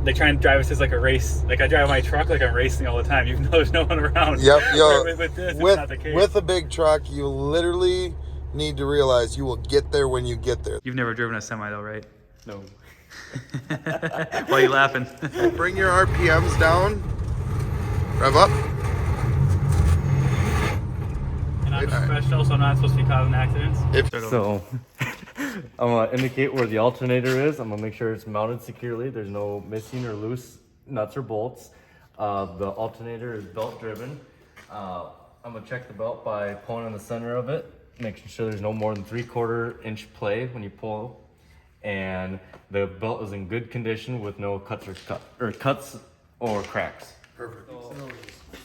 they try and drive us as like a race. Like I drive my truck like I'm racing all the time, even though there's no one around. Yep, yo. With this, it's not the case. With a big truck, you literally need to realize you will get there when you get there. You've never driven a semi though, right? No. Why are you laughing? Bring your RPMs down. Rev up. And I'm a professional, so I'm not supposed to be causing accidents. So I'm gonna indicate where the alternator is. I'm gonna make sure it's mounted securely. There's no missing or loose nuts or bolts. The alternator is belt driven. I'm gonna check the belt by pulling in the center of it, making sure there's no more than 3/4 inch play when you pull. And the belt is in good condition with no cuts or cracks. Perfect.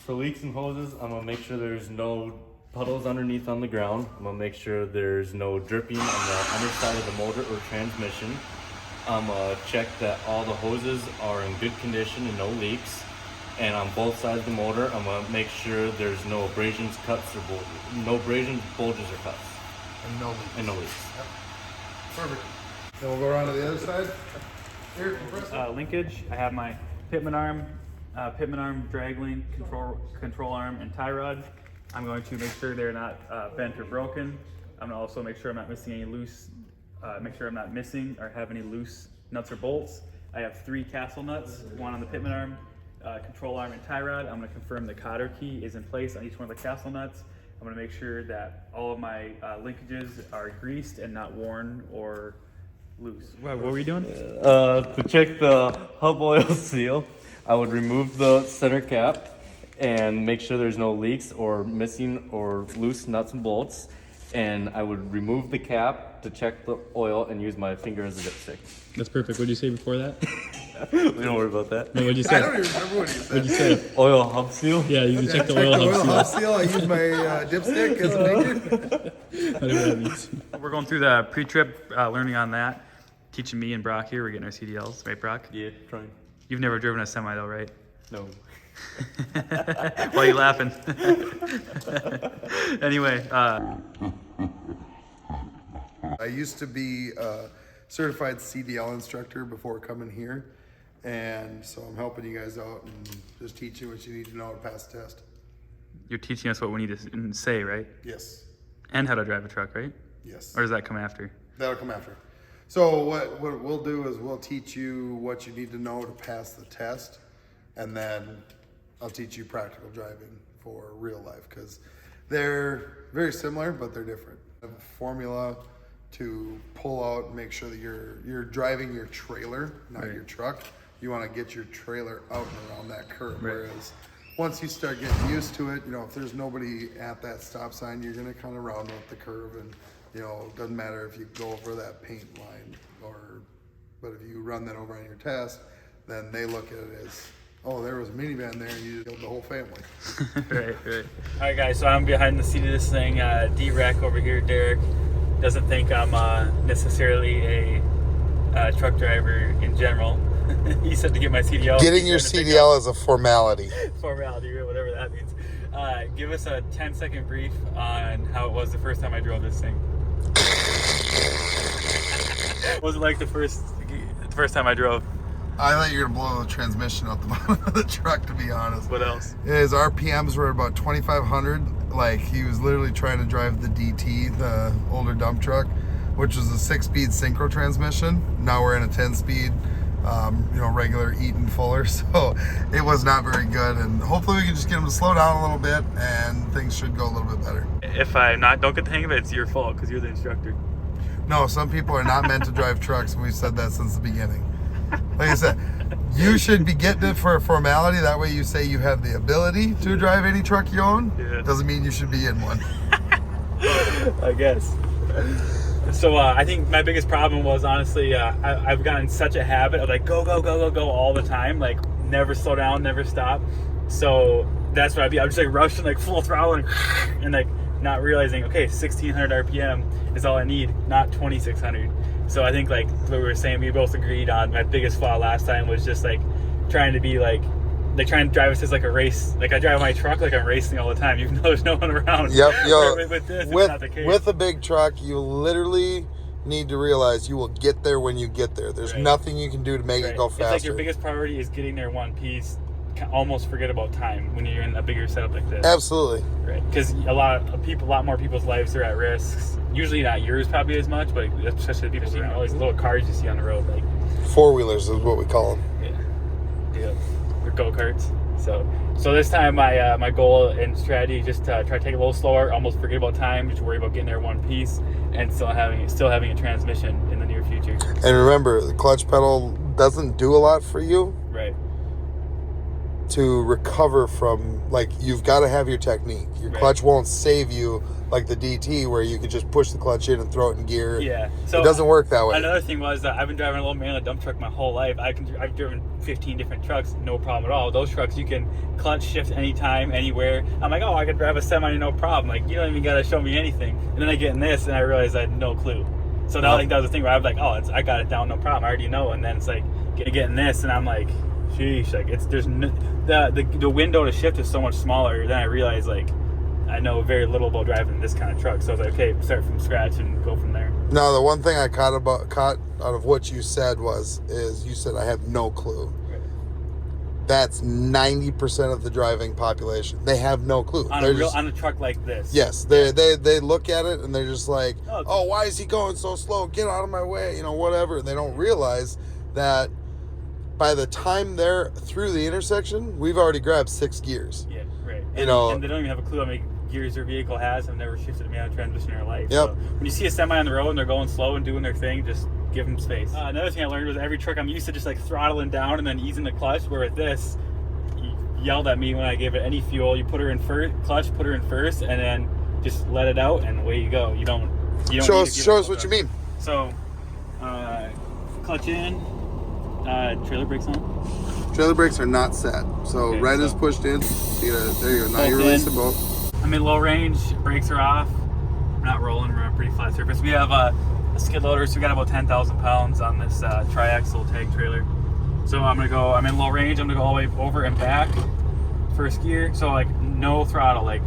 For leaks and hoses, I'm gonna make sure there's no puddles underneath on the ground. I'm gonna make sure there's no dripping on the underside of the motor or transmission. I'm gonna check that all the hoses are in good condition and no leaks. And on both sides of the motor, I'm gonna make sure there's no abrasions, cuts, or no abrasions, bulges, or cuts. And no leaks. And no leaks. Yep. Perfect. Then we'll go around to the other side. Here, compressor. Linkage. I have my pitman arm, drag link, control arm, and tie rod. I'm going to make sure they're not bent or broken. I'm gonna also make sure I'm not missing any loose. Make sure I'm not missing or have any loose nuts or bolts. I have 3 castle nuts, one on the pitman arm, control arm, and tie rod. I'm gonna confirm the cotter key is in place on each one of the castle nuts. I'm gonna make sure that all of my linkages are greased and not worn or loose. What were we doing? To check the hub oil seal, I would remove the center cap and make sure there's no leaks or missing or loose nuts and bolts. And I would remove the cap to check the oil and use my finger as a dipstick. That's perfect. What did you say before that? We don't worry about that. No, what did you I say? don't even remember what he said. What did you say? Oil hub seal? Yeah, you can check the Check oil the hub hub seal. seal. I use my dipstick as a finger. Whatever that means. We're going through the pre-trip, learning on that. Teaching me and Brock here. We're getting our CDLs, right, Brock? Yeah, trying. You've never driven a semi though, right? No. Why are you laughing? Anyway, I used to be a certified CDL instructor before coming here. And so I'm helping you guys out and just teach you what you need to know to pass the test. you're teaching us what we need to say, right? Yes. And how to drive a truck, right? Yes. Or does that come after? That'll come after. So what we'll do is we'll teach you what you need to know to pass the test, and then I'll teach you practical driving for real life, because they're very similar, but they're different. I have a formula to pull out and make sure that you're driving your trailer, not Right. your truck. You want to get your trailer out and around that curve, Right. whereas once you start getting used to it, if there's nobody at that stop sign, you're gonna kind of round out the curve, and it doesn't matter if you go over that paint line but if you run that over on your test, then they look at it as, oh, there was a minivan there and you killed the whole family. Right. All right, guys, so I'm behind the seat of this thing. D-Rec over here, Derek, doesn't think I'm necessarily a truck driver in general. He said to get my CDL. Getting your CDL is a formality. Formality, or whatever that means. Give us a 10-second brief on how it was the first time I drove this thing. What was it like the first time I drove? I thought you were gonna blow the transmission out the bottom of the truck, to be honest. What else? His RPMs were about 2,500. Like, he was literally trying to drive the DT, the older dump truck, which was a 6-speed synchro transmission. Now we're in a 10-speed, regular Eaton Fuller. So it was not very good. And hopefully we can just get him to slow down a little bit and things should go a little bit better. If I don't get the hang of it, it's your fault because you're the instructor. No, some people are not meant to drive trucks, and we've said that since the beginning. Like I said, you should be getting it for a formality. That way you say you have the ability to drive any truck you own. Yeah. Doesn't mean you should be in one. I guess. So I think my biggest problem was, honestly, I've gotten such a habit of go all the time, like never slow down, never stop. So that's what I'd be. I'm just rushing full throttle and not realizing, okay, 1,600 RPM is all I need, not 2,600. So I think what we were saying, we both agreed on my biggest flaw last time was just trying to be they try and drive us as a race. I drive my truck like I'm racing all the time, even though there's no one around. Yep, yo. With this, it's not the case. With a big truck, you literally need to realize you will get there when you get there. There's nothing you can do to make it go faster. It's like your biggest priority is getting there one piece. Almost forget about time when you're in a bigger setup like this. Absolutely. Right. Because a lot more people's lives are at risk. Usually not yours probably as much, but especially the people around. All these little cars you see on the road, like four-wheelers is what we call them. Yeah. Or go-karts. So this time my goal and strategy is just to try to take it a little slower, almost forget about time, just worry about getting there one piece, and still having a transmission in the near future. And remember, the clutch pedal doesn't do a lot for you. Right. To recover from, like, you've got to have your technique. Your clutch won't save you like the DT where you could just push the clutch in and throw it in gear. Yeah. So it doesn't work that way. Another thing was that I've been driving a little manual dump truck my whole life. I've driven 15 different trucks, no problem at all. Those trucks you can clutch shift anytime, anywhere. I'm like, I could drive a semi, no problem. Like, you don't even got to show me anything. And then I get in this and I realize I had no clue. So now I think that was the thing where I was like, I got it down, no problem. I already know. And then it's like, get in this and I'm like, sheesh, like the window to shift is so much smaller. Then I realized, like, I know very little about driving this kind of truck. So I was like, okay, start from scratch and go from there. No, the one thing I caught out of what you said is you said I have no clue. Right. That's 90% of the driving population. They have no clue. On a truck like this. Yes, they look at it and they're just like, why is he going so slow? Get out of my way, whatever. And they don't realize that by the time they're through the intersection, we've already grabbed 6 gears. Yeah, right. And they don't even have a clue how many gears their vehicle has. I've never shifted a manual transmission in their life. Yep. So when you see a semi on the road and they're going slow and doing their thing, just give them space. Another thing I learned was every truck I'm used to just like throttling down and then easing the clutch. Where with this, you yelled at me when I gave it any fuel. You put her in first, clutch, put her in first, and then just let it out, and away you go. You don't. Show us what you mean. So, clutch in. Trailer brakes on? Trailer brakes are not set. So red is pushed in. There you go. Now you release them both. I'm in low range. Brakes are off. We're not rolling. We're on a pretty flat surface. We have a skid loader, so we got about 10,000 pounds on this tri-axle tag trailer. So I'm in low range. I'm gonna go all the way over and back. First gear. So like no throttle, like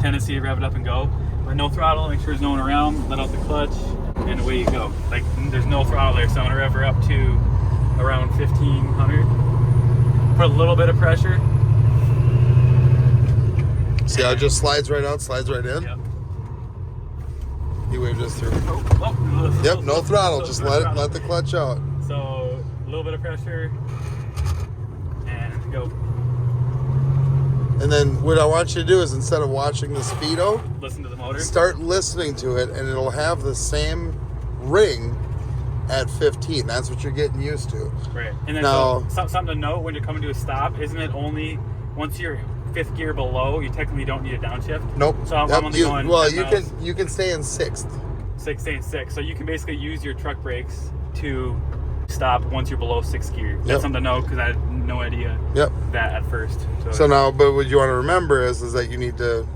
tendency to rev it up and go. But no throttle, make sure there's no one around. Let out the clutch, and away you go. Like there's no throttle there, so I'm gonna rev her up to around 1,500. Put a little bit of pressure. See how it just slides right out, slides right in? Yep. He waved us through. Yep, no throttle. Just let the clutch out. So a little bit of pressure and go. And then what I want you to do is, instead of watching the speedo, listen to the motor. Start listening to it, and it'll have the same ring at 15. That's what you're getting used to. Right. And then now, something to note when you're coming to a stop, isn't it only once you're 5th gear below, you technically don't need a downshift? Nope. So I'm only going. Well, you can stay in 6th. 6. So you can basically use your truck brakes to stop once you're below 6th gear. That's something to know, because I had no idea that at first. So now, but what you want to remember is that you need to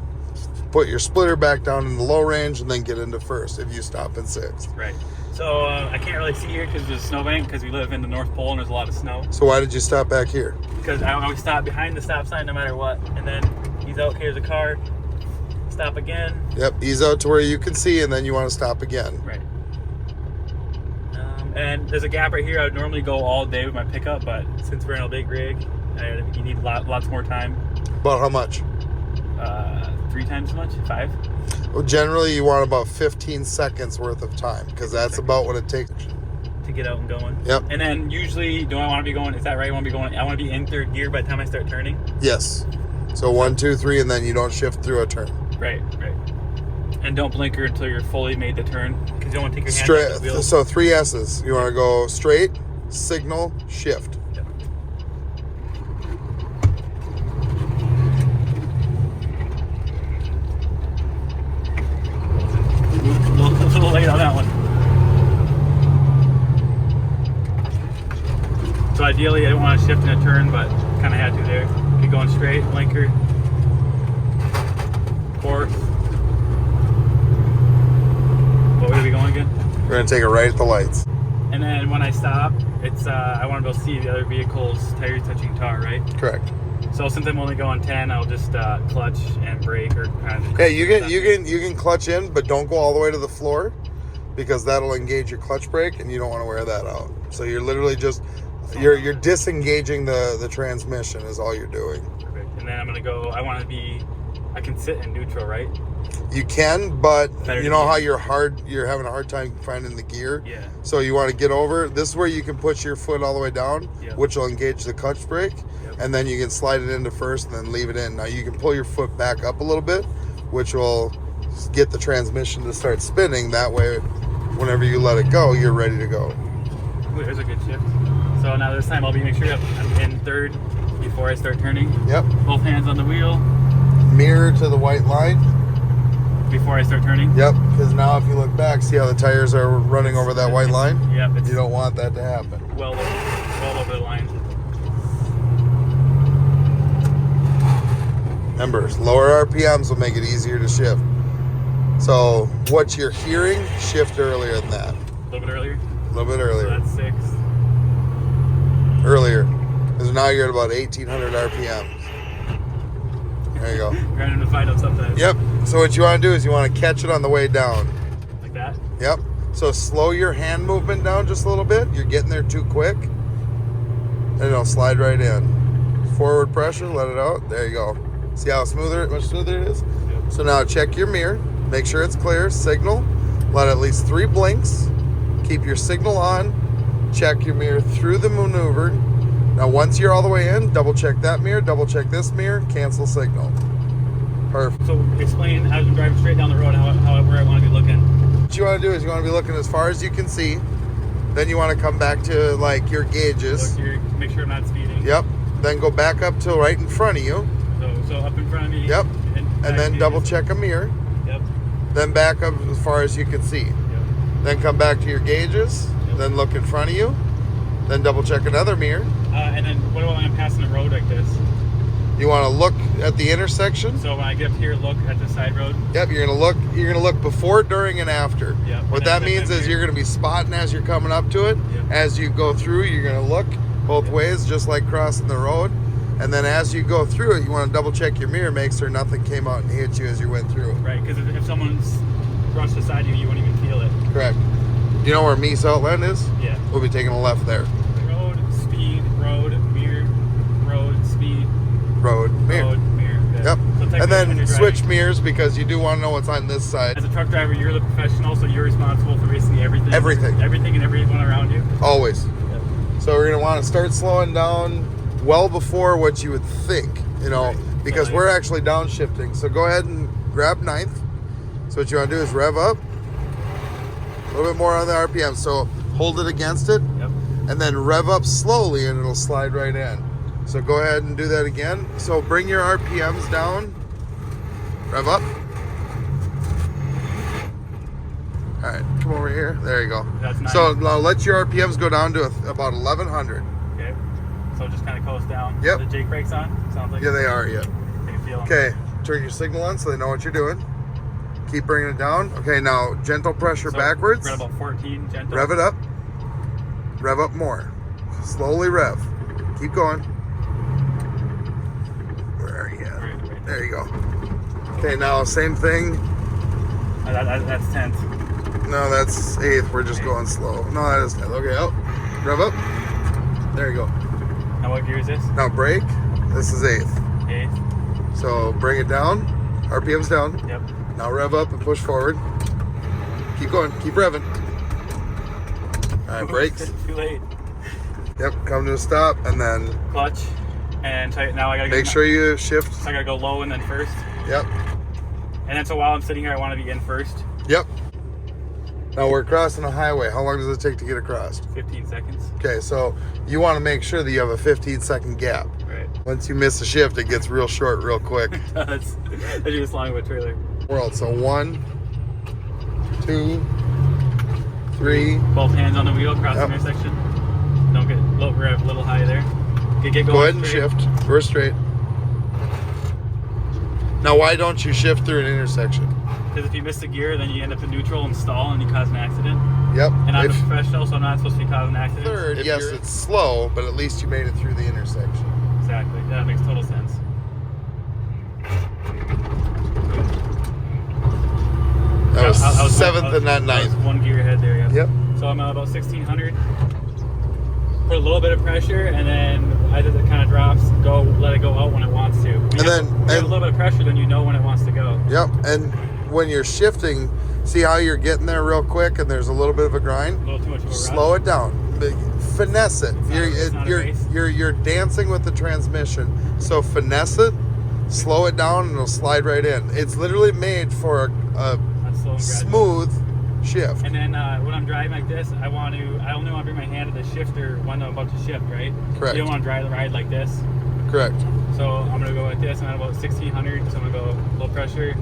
put your splitter back down in the low range and then get into 1st if you stop in 6th. Right. So I can't really see here because there's a snowbank, because we live in the North Pole and there's a lot of snow. So why did you stop back here? Because I always stop behind the stop sign no matter what. And then he's out, here's a car, stop again. Yep, ease out to where you can see, and then you want to stop again. Right. And there's a gap right here. I would normally go all day with my pickup, but since we're in a big rig, you need lots more time. About how much? 3 times as much? 5? Well, generally you want about 15 seconds worth of time, because that's about what it takes to get out and going. Yep. And then usually, do I want to be going? Is that right? I want to be in 3rd gear by the time I start turning. Yes. So 1, 2, 3, and then you don't shift through a turn. Right. And don't blinker until you're fully made the turn, because you don't want to take your hands off the wheel. So 3 S's. You want to go straight, signal, shift. Yep. A little late on that one. So ideally, I don't want to shift in a turn, but kind of had to there. Keep going straight, blinker. 4th. What way are we going again? We're going to take it right at the lights. And then when I stop, it's I want to go see the other vehicle's tires touching tar, right? Correct. So since I'm only going 10, I'll just clutch and brake, or kind of. Yeah, you can clutch in, but don't go all the way to the floor, because that'll engage your clutch brake, and you don't want to wear that out. So you're literally just you're disengaging the transmission is all you're doing. Perfect. And then I'm gonna go. I can sit in neutral, right? You can, but Better you know to how be- you're having a hard time finding the gear. Yeah. So you want to get over. This is where you can push your foot all the way down, Yep. which will engage the clutch brake, Yep. and then you can slide it into first and then leave it in. Now you can pull your foot back up a little bit, which will get the transmission to start spinning. That way, whenever you let it go, you're ready to go. Ooh, there's a good shift. So now this time I'll make sure I'm in third before I start turning. Yep. Both hands on the wheel Mirror to the white line. before I start turning. Yep. Because now if you look back, see how the tires are running over that white line? Yep. It's You don't want that to happen. well over the line. Remember, lower RPMs will make it easier to shift. So what you're hearing, shift earlier than that. A little bit earlier. A little bit So earlier. that's 6. Earlier. Because now you're at about 1,800 RPMs. There you go. Grinding to find out sometimes. Yep. So what you want to do is you want to catch it on the way down. Like that. Yep. So slow your hand movement down just a little bit. You're getting there too quick. And it'll slide right in. Forward pressure, let it out. There you go. See how much smoother it is? Yep. So now check your mirror. Make sure it's clear. Signal. Let at least 3 blinks. Keep your signal on. Check your mirror through the maneuver. Now once you're all the way in, double check that mirror, double check this mirror, cancel signal. Perfect. So explain as I'm driving straight down the road where I want to be looking. What you want to do is you want to be looking as far as you can see. Then you want to come back to like your gauges. Look here, make sure I'm not speeding. Yep. Then go back up to right in front of you. So up in front of me. Yep. And then back double gauges. check a mirror. Yep. Then back up as far as you can see. Yep. Then come back to your gauges. Yep. Then look in front of you. Then double check another mirror. And then what about when I'm passing the road like this? You want to look at the intersection. So when I get up here, look at the side road. Yep, you're gonna look before, during, and after. Yep. What And that then means is mirror. you're gonna be spotting as you're coming up to it. Yep. As you go through, you're gonna look both Yep. ways, just like crossing the road. And then as you go through it, you want to double check your mirror, make sure nothing came out and hit you as you went through. Right, because if someone's brushed beside you, you wouldn't even feel it. Correct. Do you know where Meese Outland is? Yeah. We'll be taking a left there. Road, speed, road, mirror, road, speed, Road, mirror. road, mirror. Yep. Yeah. So technically And when then you're switch driving- mirrors because you do want to know what's on this side. As a truck driver, you're the professional, so you're responsible for basically everything. Everything. Everything and everyone around you. Always. Yep. So we're gonna want to start slowing down well before what you would think, Right. because So, we're actually downshifting. So go ahead and grab 9th. So what you want to do is rev up a little bit more on the RPM. So hold it against it Yep. and then rev up slowly and it'll slide right in. So go ahead and do that again. So bring your RPMs down, rev up. All right, come over here. There you go. That's nice. So now let your RPMs go down to about 1100. Okay. So just kind of coast down. Yep. The Jake brakes on. Sounds like. Yeah, they are, yeah. I can feel 'em. Okay, turn your signal on so they know what you're doing. Keep bringing it down. Okay, now gentle pressure So backwards. We're at about 14 gentle. Rev it up. Rev up more. Slowly rev. Keep going. Where are you at? Right. There you go. Okay, now same thing. That's 10th. No, that's 8th. We're just going slow. No, that is 10th. Okay, up. Rev up. There you go. Now what gear is this? Now brake. This is 8th. 8th. So bring it down. RPM's down. Yep. Now rev up and push forward. Keep going. Keep revving. All right, brakes. Too late. Yep, come to a stop and then Clutch. And tight. Now I gotta make sure you shift. So I gotta go low and then first. Yep, And then so while I'm sitting here, I want to be in first. yep. Now we're crossing a highway. How long does it take to get across? 15 seconds. Okay, so you want to make sure that you have a 15-second gap. Right. Once you miss a shift, it gets real short real quick. That's just long of a trailer. World. So 1, 2, 3. Both hands on the wheel, cross Yep. the intersection. Don't get low rev, a little high there. Get going. Go ahead and straight. shift. We're straight. Now, why don't you shift through an intersection? Because if you miss the gear, then you end up in neutral and stall and you cause an accident. Yep. And I'm a If- professional, so I'm not supposed to be causing accidents. Third, If yes, you're- it's slow, but at least you made it through the intersection. Exactly. That makes total sense. That was I was seventh and not I was ninth. one gear ahead there. Yeah. Yep. So I'm at about 1600. Put a little bit of pressure, and then as it kind of drops, let it go out when it wants to. When you have a little bit of pressure, then you know when it wants to go. Yep. And when you're shifting, see how you're getting there real quick, and there's a little bit of a grind. A little too much of a rush. Slow it down. Finesse it. It's not a race. You're dancing with the transmission. So finesse it, slow it down, and it'll slide right in. It's literally made for a Slow and gradual. smooth shift. And then when I'm driving like this, I only want to bring my hand to the shifter when I'm about to shift, right? Correct. You don't want to drive the ride like this. Correct. So I'm gonna go like this. I'm at about 1600, so I'm gonna go low pressure.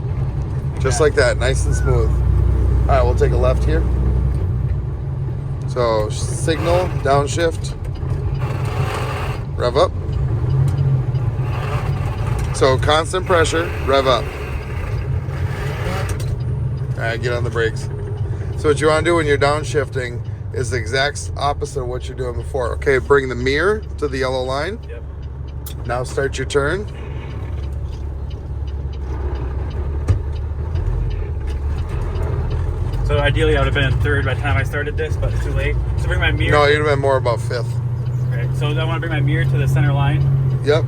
Just like that, nice and smooth. All right, we'll take a left here. So signal, downshift, rev up. So constant pressure, rev up. All right, get on the brakes. So what you want to do when you're downshifting is the exact opposite of what you're doing before. Okay, bring the mirror to the yellow line. Yep. Now start your turn. So ideally, I would have been in third by the time I started this, but it's too late. So bring my mirror. No, you'd have been more about fifth. Okay. So I want to bring my mirror to the center line. Yep.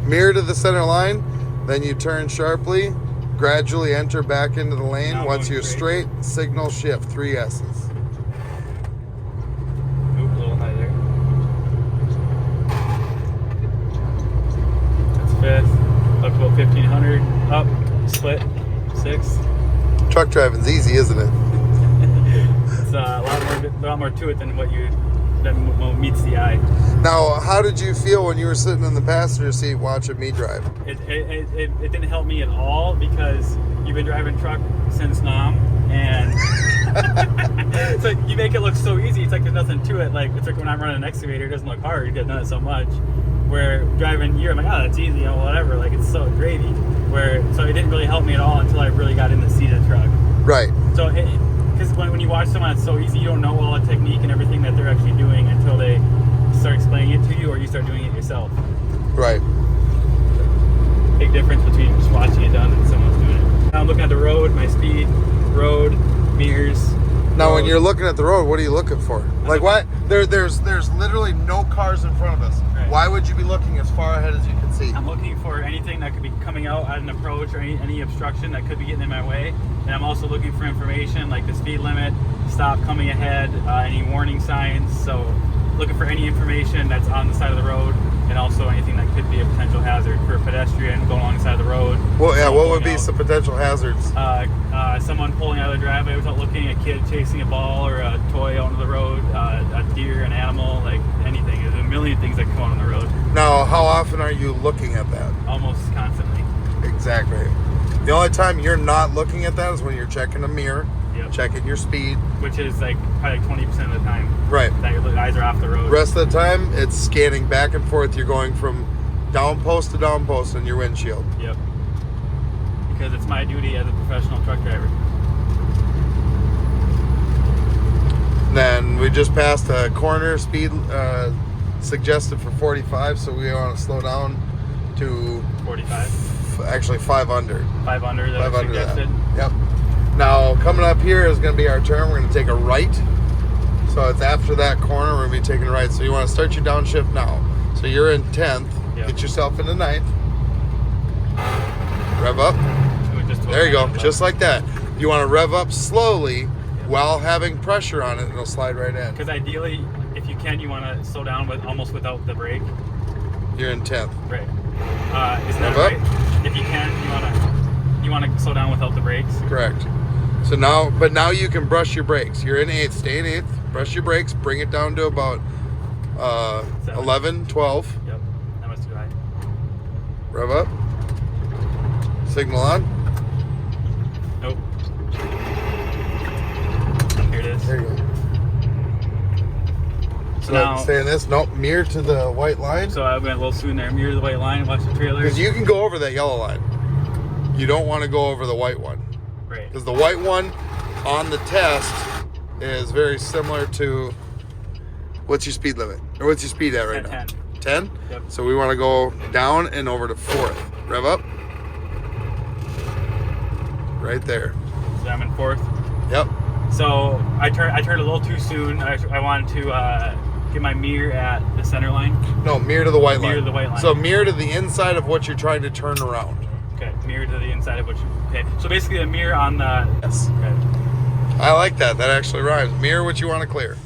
Mirror to the center line, then you turn sharply, gradually enter back into the lane. Now Once going you're straight, signal shift, 3 S's. Oop, a little high there. That's fifth. Up to about 1500. Up, split, 6. Truck driving's easy, isn't it? It's a lot more to it than what meets the eye. Now, how did you feel when you were sitting in the passenger seat watching me drive? It didn't help me at all because you've been driving truck since Nam, and it's like you make it look so easy. It's like there's nothing to it. Like it's like when I'm running an excavator, it doesn't look hard because I've done it so much. Where driving here, I'm like, oh, that's easy, you know, whatever. Like it's so gravy. So it didn't really help me at all until I really got in the seat of the truck. Right. So because when you watch someone that's so easy, you don't know all the technique and everything that they're actually doing until they start explaining it to you or you start doing it yourself. Right. Big difference between just watching it done and someone's doing it. Now I'm looking at the road, my speed, road, mirrors. Now, road. when you're looking at the road, what are you looking for? Like, why? There's literally no cars in front of us. Right. Why would you be looking as far ahead as you can see? I'm looking for anything that could be coming out at an approach or any obstruction that could be getting in my way. And I'm also looking for information like the speed limit, stop coming ahead, any warning signs. So looking for any information that's on the side of the road and also anything that could be a potential hazard for a pedestrian going alongside the road. Well, yeah, what would be out. some potential hazards? Someone pulling out of the driveway without looking, a kid chasing a ball or a toy onto the road, a deer, an animal, like anything. There's a million things that come on the road. Now, how often are you looking at that? Almost constantly. Exactly. The only time you're not looking at that is when you're checking a mirror, Yep. checking your speed. Which is like probably like 20% of the time Right. that your eyes are off the road. Rest of the time, it's scanning back and forth. You're going from down post to down post on your windshield. Yep. Because it's my duty as a professional truck driver. Then we just passed a corner, speed suggested for 45, so we want to slow down to 45. Actually 5 under. 5 under that 5 I under that. suggested. Yep. Now coming up here is going to be our turn. We're going to take a right. So it's after that corner. We're going to be taking a right. So you want to start your downshift now. So you're in 10th. Yep. Get yourself into 9th. Rev up. There you go. Just like that. You want to rev up slowly while having pressure on it, and it'll slide right in. Because ideally, if you can, you want to slow down almost without the brake. You're in 10th. Right. Isn't that Rev right? up. If you can, you want to slow down without the brakes. Correct. So now you can brush your brakes. You're in 8th. Stay in 8th. Brush your brakes. Bring it down to about 11, 12. Yep. That must be right. Rev up. Signal on. Nope. Here it is. There you go. So now, stay in this. Nope. Mirror to the white line. So I went a little soon there. Mirror to the white line. Watch the trailer. Because you can go over that yellow line. You don't want to go over the white one. Right. Because the white one on the test is very similar to, what's your speed limit? Or what's your speed at right now? 10. 10? Yep. So we want to go down and over to 4th. Rev up. Right there. So I'm in fourth. Yep. So I turned a little too soon. I wanted to get my mirror at the center line. No, mirror to the white line. Mirror to the white line. So mirror to the inside of what you're trying to turn around. Okay, mirror to the inside of what you. Okay, so basically a mirror on the. Yes. Okay. I like that. That actually rhymes. Mirror what you want to clear.